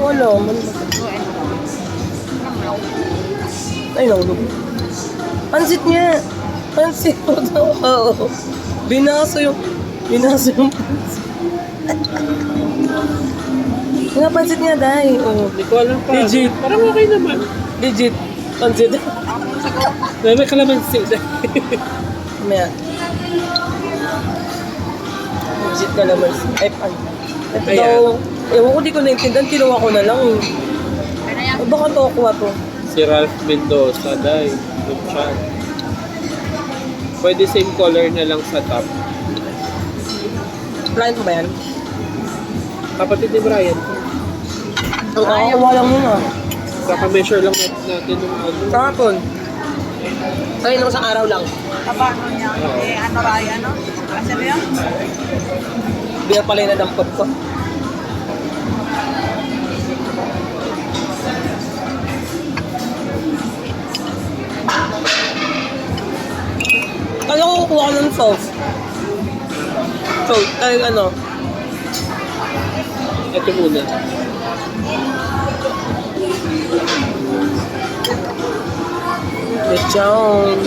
wala. Ay, nahulog. Pansit niya. Pansit. Oo. Binaso yung pansit. Nga pansit niya, Day. Oo. Hindi ko alam pa. Legit. Parang okay naman. Legit. Pansit. May kalamansi. Maya. Legit ka naman. Ay, pan. Ito Ayan. daw. Ewan ko, di ko naintindihan. Kinuha ko na lang. Baka to kuha to. Si Ralph Mendoza, dahil. Good chat. Pwede same color na lang sa top. Client mo ba yan? Kapatid ni Brian. Ang kakakuha lang yun ah. Kaka-measure lang natin yung ano. Kahapon. Ay, nung isang araw lang. Kabano niya. Eh, ano raya, no? Kasi mo yun? Biya pala yung nadampot ko. Kaya ko kukuha ko ng sauce. Sauce, ay ano. Ito muna. Lechon.